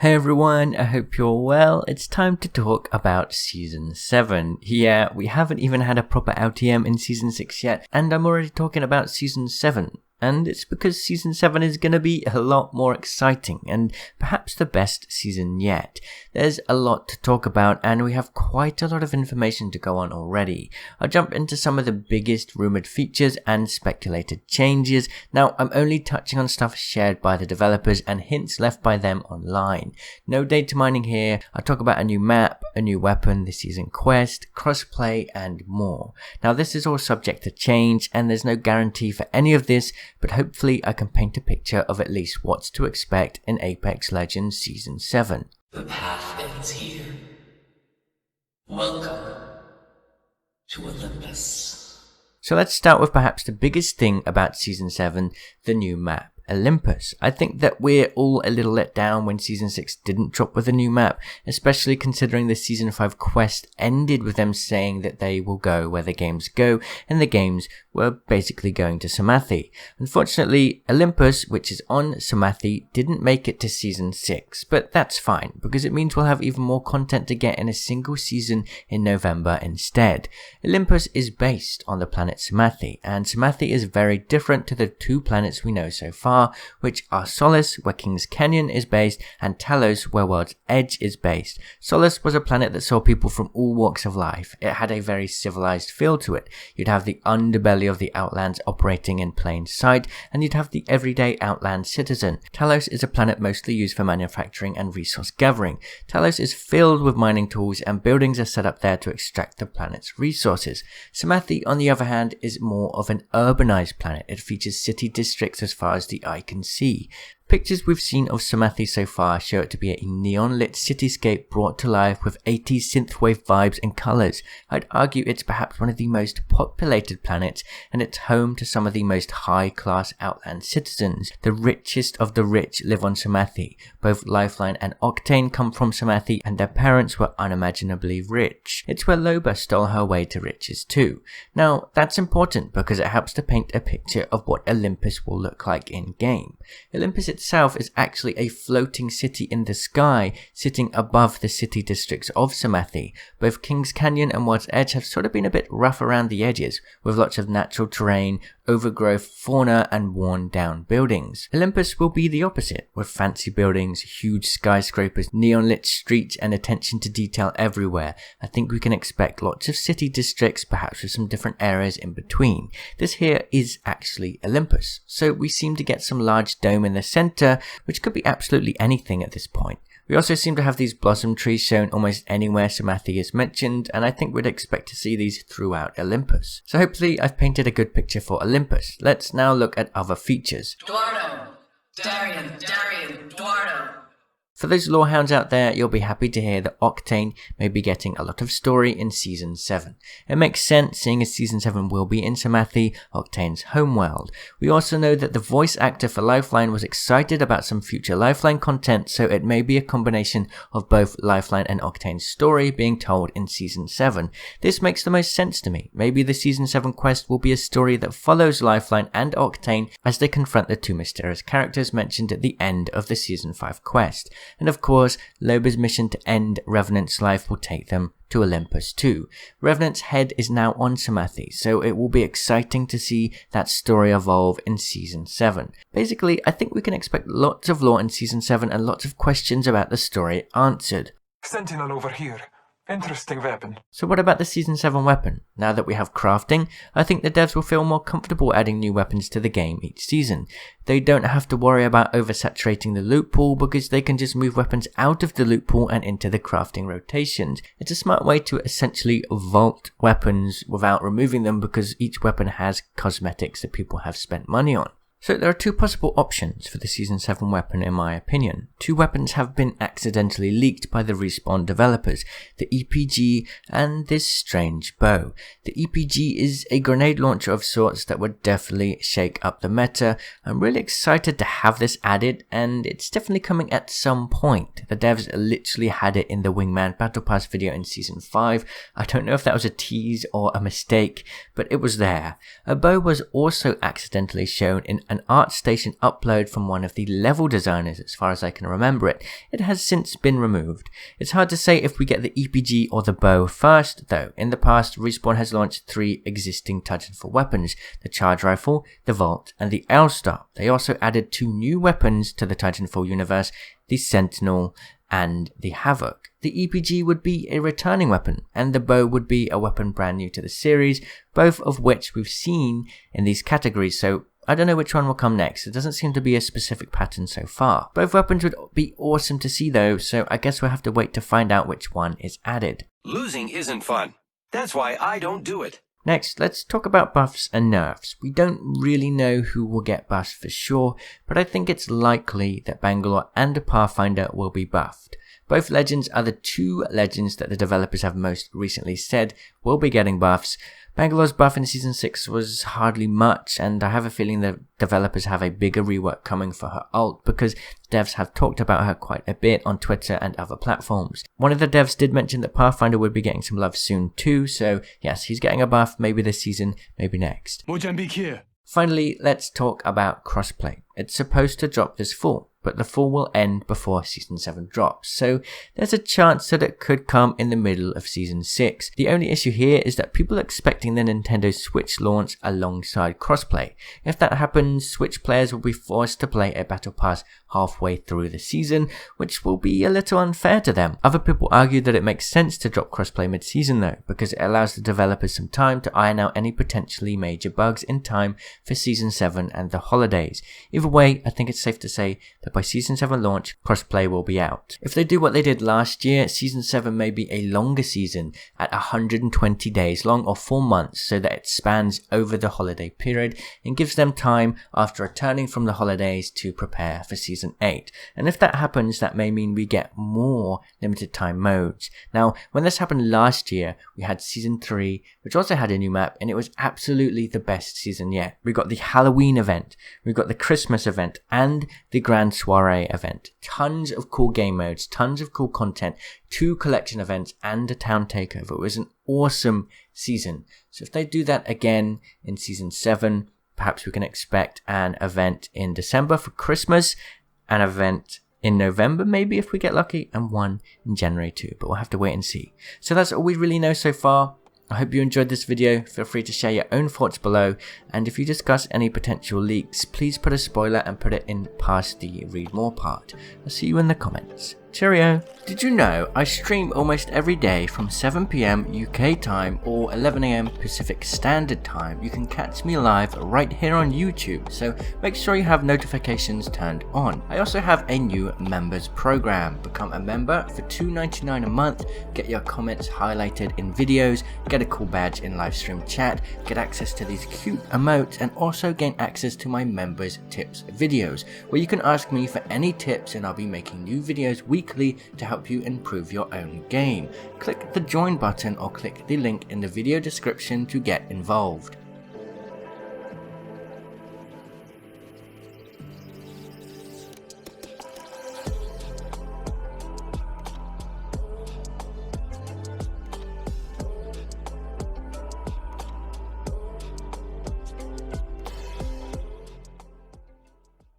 Hey everyone, I hope you're well. It's time to talk about Season 7. Yeah, we haven't even had a proper LTM in Season 6 yet, and I'm already talking about Season 7. And it's because Season 7 is going to be a lot more exciting and perhaps the best season yet. There's a lot to talk about and we have quite a lot of information to go on already. I'll jump into some of the biggest rumoured features and speculated changes. Now, I'm only touching on stuff shared by the developers and hints left by them online. No data mining here. I'll talk about a new map, a new weapon, the season quest, crossplay and more. Now, this is all subject to change and there's no guarantee for any of this, but hopefully I can paint a picture of at least what's to expect in Apex Legends Season 7. The path ends here. Welcome to Olympus. So let's start with perhaps the biggest thing about Season 7, the new map. Olympus. I think that we're all a little let down when Season 6 didn't drop with a new map, especially considering the Season 5 quest ended with them saying that they will go where the games go, and the games were basically going to Samathi. Unfortunately, Olympus, which is on Samathi, didn't make it to Season 6, but that's fine, because it means we'll have even more content to get in a single season in November instead. Olympus is based on the planet Samathi, and Samathi is very different to the two planets we know so far, which are Solace, where King's Canyon is based, and Talos, where World's Edge is based. Solace was a planet that saw people from all walks of life. It had a very civilized feel to it. You'd have the underbelly of the Outlands operating in plain sight, and you'd have the everyday Outland citizen. Talos is a planet mostly used for manufacturing and resource gathering. Talos is filled with mining tools, and buildings are set up there to extract the planet's resources. Samathi, on the other hand, is more of an urbanized planet. It features city districts as far as the eye can see. Pictures we've seen of Samathi so far show it to be a neon-lit cityscape brought to life with 80s synthwave vibes and colours. I'd argue it's perhaps one of the most populated planets, and it's home to some of the most high-class Outland citizens. The richest of the rich live on Samathi. Both Lifeline and Octane come from Samathi, and their parents were unimaginably rich. It's where Loba stole her way to riches too. Now, that's important because it helps to paint a picture of what Olympus will look like in-game. Olympus itself is actually a floating city in the sky, sitting above the city districts of Samathi. Both King's Canyon and World's Edge have sort of been a bit rough around the edges, with lots of natural terrain, overgrowth, fauna, and worn down buildings. Olympus will be the opposite, with fancy buildings, huge skyscrapers, neon-lit streets, and attention to detail everywhere. I think we can expect lots of city districts, perhaps with some different areas in between. This here is actually Olympus, so we seem to get some large dome in the center, which could be absolutely anything at this point. We also seem to have these blossom trees shown almost anywhere Samathi is mentioned, and I think we'd expect to see these throughout Olympus. So hopefully I've painted a good picture for Olympus. Let's now look at other features. Eduardo! Darian, Eduardo! For those lorehounds out there, you'll be happy to hear that Octane may be getting a lot of story in Season 7. It makes sense, seeing as Season 7 will be in Samathi, Octane's homeworld. We also know that the voice actor for Lifeline was excited about some future Lifeline content, so it may be a combination of both Lifeline and Octane's story being told in Season 7. This makes the most sense to me. Maybe the Season 7 quest will be a story that follows Lifeline and Octane as they confront the two mysterious characters mentioned at the end of the Season 5 quest. And of course, Loba's mission to end Revenant's life will take them to Olympus too. Revenant's head is now on Samathi, so it will be exciting to see that story evolve in Season 7. Basically, I think we can expect lots of lore in Season 7 and lots of questions about the story answered. Sentinel over here. Interesting weapon. So what about the Season 7 weapon? Now that we have crafting, I think the devs will feel more comfortable adding new weapons to the game each season. They don't have to worry about oversaturating the loot pool because they can just move weapons out of the loot pool and into the crafting rotations. It's a smart way to essentially vault weapons without removing them because each weapon has cosmetics that people have spent money on. So there are two possible options for the Season 7 weapon in my opinion. Two weapons have been accidentally leaked by the Respawn developers, the EPG and this strange bow. The EPG is a grenade launcher of sorts that would definitely shake up the meta. I'm really excited to have this added, and it's definitely coming at some point. The devs literally had it in the Wingman Battle Pass video in Season 5. I don't know if that was a tease or a mistake, but it was there. A bow was also accidentally shown in an ArtStation upload from one of the level designers as far as I can remember it. It has since been removed. It's hard to say if we get the EPG or the bow first though. In the past, Respawn has launched 3 existing Titanfall weapons, the Charge Rifle, the Vault, and the L-Star. They also added 2 new weapons to the Titanfall universe, the Sentinel and the Havoc. The EPG would be a returning weapon, and the bow would be a weapon brand new to the series, both of which we've seen in these categories, so I don't know which one will come next. It doesn't seem to be a specific pattern so far. Both weapons would be awesome to see though, so I guess we'll have to wait to find out which one is added. Losing isn't fun. That's why I don't do it. Next, let's talk about buffs and nerfs. We don't really know who will get buffs for sure, but I think it's likely that Bangalore and Pathfinder will be buffed. Both legends are the 2 legends that the developers have most recently said will be getting buffs. Bangalore's buff in Season 6 was hardly much, and I have a feeling that developers have a bigger rework coming for her ult because devs have talked about her quite a bit on Twitter and other platforms. One of the devs did mention that Pathfinder would be getting some love soon too, so yes, he's getting a buff, maybe this season, maybe next. Finally, let's talk about Crossplay. It's supposed to drop this fall, but the fall will end before Season 7 drops, so there's a chance that it could come in the middle of Season 6. The only issue here is that people are expecting the Nintendo Switch launch alongside Crossplay. If that happens, Switch players will be forced to play a Battle Pass halfway through the season, which will be a little unfair to them. Other people argue that it makes sense to drop Crossplay mid-season though, because it allows the developers some time to iron out any potentially major bugs in time for Season 7 and the holidays. Either way, I think it's safe to say that by Season 7 launch, Crossplay will be out. If they do what they did last year, Season 7 may be a longer season at 120 days long or 4 months, so that it spans over the holiday period and gives them time after returning from the holidays to prepare for Season 8. And if that happens, that may mean we get more limited time modes. Now, when this happened last year, we had Season 3, which also had a new map, and it was absolutely the best season yet. We got the Halloween event, we got the Christmas event, and the Grand Soiree event. Tons of cool game modes, tons of cool content, 2 collection events, and a town takeover. It was an awesome season. So if they do that again in Season 7, perhaps we can expect an event in December for Christmas, an event in November maybe if we get lucky, and one in January too, but we'll have to wait and see. So that's all we really know so far. I hope you enjoyed this video. Feel free to share your own thoughts below, and if you discuss any potential leaks, please put a spoiler and put it in past the read more part. I'll see you in the comments. Cheerio! Did you know I stream almost every day from 7 PM UK time or 11 AM Pacific Standard Time? You can catch me live right here on YouTube, so make sure you have notifications turned on. I also have a new members program. Become a member for $2.99 a month, get your comments highlighted in videos, get a cool badge in live stream chat, get access to these cute emotes, and also gain access to my members tips videos, where you can ask me for any tips and I'll be making new videos weekly to help you improve your own game. Click the join button or click the link in the video description to get involved.